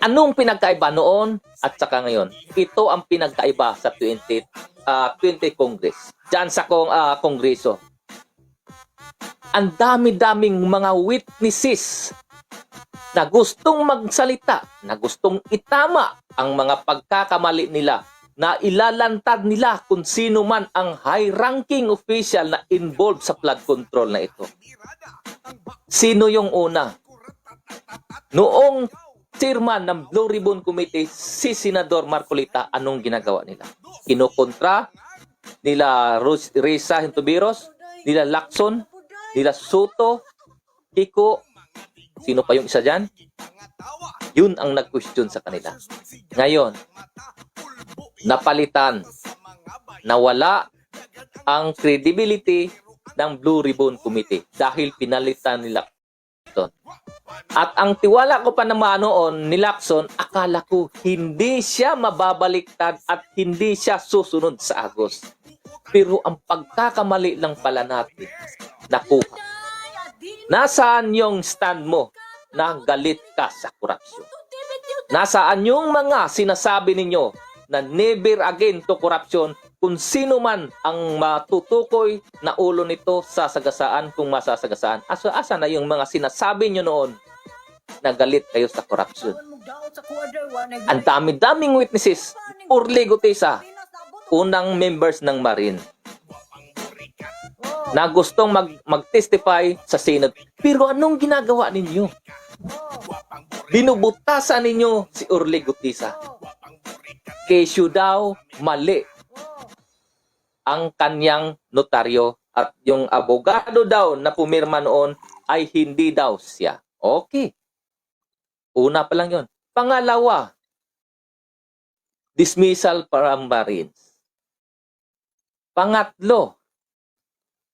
Anong pinagkaiba noon at saka ngayon? Ito ang pinagkaiba sa 20 Congress. Diyan sa Kongreso. Ang dami-daming mga witnesses na gustong magsalita, na gustong itama ang mga pagkakamali nila, na ilalantad nila kung sino man ang high-ranking official na involved sa flood control na ito. Sino yung una? Noong chairman ng Blue Ribbon Committee, si Senador Marcolita, anong ginagawa nila? Kinokontra nila Risa Hintubiros, nila Lacson, nila Soto, Kiko, sino pa yung isa dyan? Yun ang nag-question sa kanila. Ngayon, napalitan, nawala ang credibility ng Blue Ribbon Committee dahil pinalitan nila ito. At ang tiwala ko pa naman noon ni Lacson, akala ko hindi siya mababaliktad at hindi siya susunod sa Agos. Pero ang pagkakamali lang pala natin, nakuha. Nasaan yung stand mo na galit ka sa korupsyon? Nasaan yung mga sinasabi ninyo na never again to corruption kung sino man ang matutukoy na ulo nito sa sagasaan kung masasagasaan? Asa na yung mga sinasabi nyo noon na galit kayo sa korupsyon? Ang dami-daming witnesses. Urli Gutesa, unang members ng Marine, na gustong mag-testify sa Senate. Pero anong ginagawa ninyo? Binubutasan ninyo si Urli Gutesa. Kesyo daw mali ang kanyang notaryo at yung abogado daw na pumirma noon ay hindi daw siya. Okay. Una pa lang yun. Pangalawa, dismissal from Marines. Pangatlo,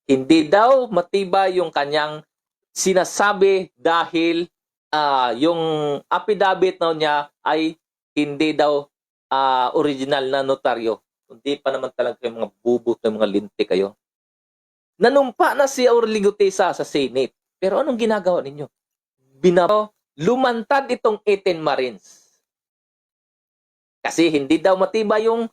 hindi daw matibay yung kanyang sinasabi dahil yung affidavit niya ay hindi daw original na notaryo. Hindi pa naman talaga yung mga bubot ng mga linti kayo. Nanumpa na si Urli Gutesa sa Senate. Pero anong ginagawa ninyo? Lumantad itong 18 Marines. Kasi hindi daw matibay yung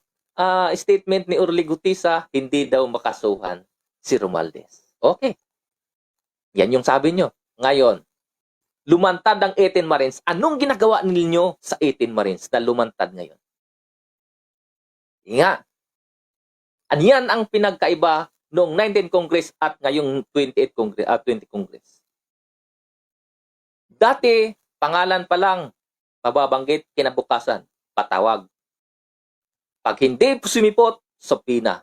statement ni Urli Gutesa, hindi daw makasuhan si Romualdez. Okay. Yan yung sabi nyo. Ngayon, lumantad ang 18 Marines. Anong ginagawa ninyo sa 18 Marines na lumantad ngayon? Nga. Yan ang pinagkaiba noong 19 Congress at ngayong 20 Congress. Dati, pangalan pa lang, mababanggit, kinabukasan, patawag. Pag hindi sumipot, subpoena.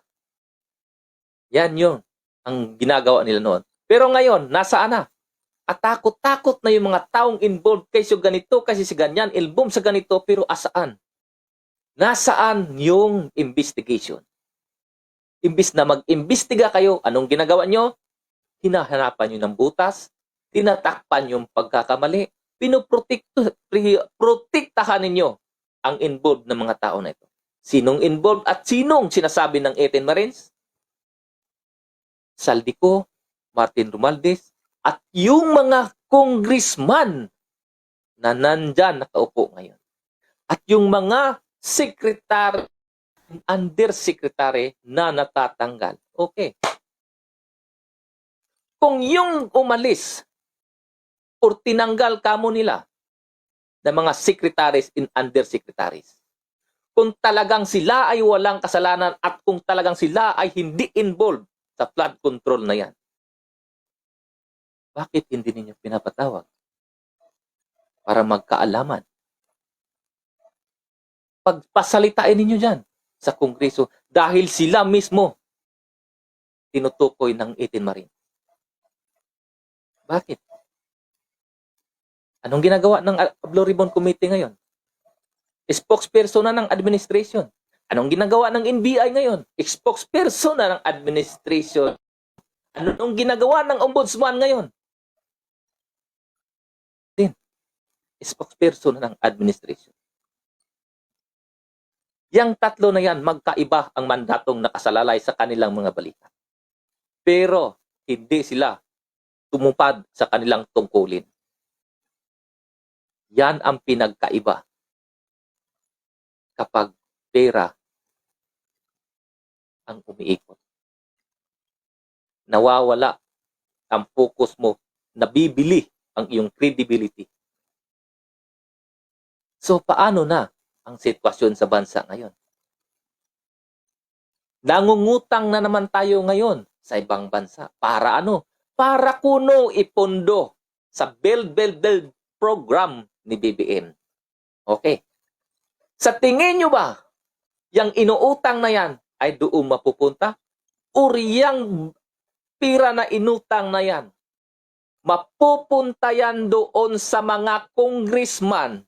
Yan yun ang ginagawa nila noon. Pero ngayon, nasaan na? At takot-takot na yung mga taong involved kasi ganito, kasi si ganyan, ilbom sa ganito, pero asaan? Nasaan yung investigation? Imbis na mag-imbestiga kayo, anong ginagawa nyo? Hinahanapan nyo ng butas, tinatakpan yung pagkakamali, pinoprotektahan ninyo ang involved ng mga tao na ito. Sinong involved at sinong sinasabi ng 18 Marines? Saldico, Martin Romualdez, at yung mga congressman na nandyan nakaupo ngayon. At yung mga secretary, undersecretary na natatanggal. Okay. Kung yung umalis o tinanggal kamo nila ng mga secretaries and undersecretaries, kung talagang sila ay walang kasalanan at kung talagang sila ay hindi involved sa flood control na yan, bakit hindi ninyo pinapatawag? Para magkaalaman. Pagpasalitain ninyo dyan sa Kongreso dahil sila mismo tinutukoy ng 18 Marine. Bakit? Anong ginagawa ng Blue Ribbon Committee ngayon? Spokesperson na ng administration. Anong ginagawa ng NBI ngayon? Spokesperson na ng administration. Anong ginagawa ng ombudsman ngayon? Din. Spokesperson na ng administration. Yang tatlo na yan, magkaiba ang mandatong nakasalalay sa kanilang mga balita. Pero hindi sila tumupad sa kanilang tungkulin. Yan ang pinagkaiba kapag pera ang umiikot. Nawawala ang focus mo, nabibili ang iyong credibility. So, paano na ang sitwasyon sa bansa ngayon? Nangungutang na naman tayo ngayon sa ibang bansa. Para ano? Para kuno ipondo sa Build program ni BBM. Okay. Sa tingin nyo ba, yung inuutang na yan ay doon mapupunta? O yang pira na inutang na yan, mapupunta yan doon sa mga congressman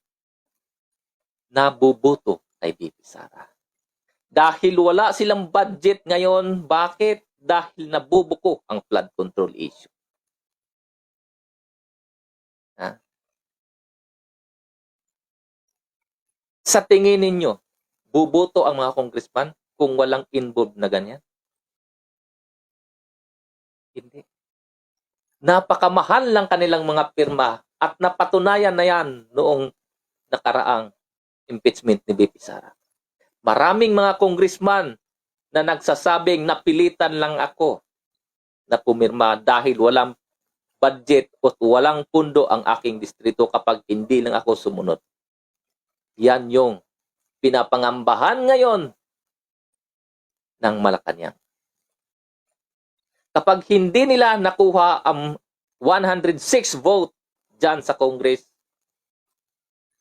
na buboto kay BP Sara. Dahil wala silang budget ngayon, bakit? Dahil nabubuko ang flood control issue. Ha? Sa tingin ninyo, buboto ang mga congressman kung walang involved na ganyan? Hindi. Napakamahal lang kanilang mga pirma at napatunayan na yan noong nakaraang impeachment ni BP Sara. Maraming mga congressman na nagsasabing napilitan lang ako na pumirma dahil walang budget o walang pundo ang aking distrito kapag hindi lang ako sumunod. Yan yung pinapangambahan ngayon ng Malacanang. Kapag hindi nila nakuha ang 106 vote dyan sa Congress,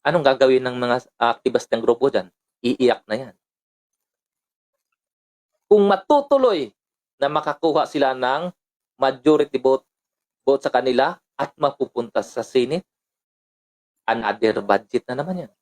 anong gagawin ng mga aktivistang grupo dyan? Iiyak na yan. Kung matutuloy na makakuha sila ng majority vote sa kanila at mapupunta sa Senate, another budget na naman yan.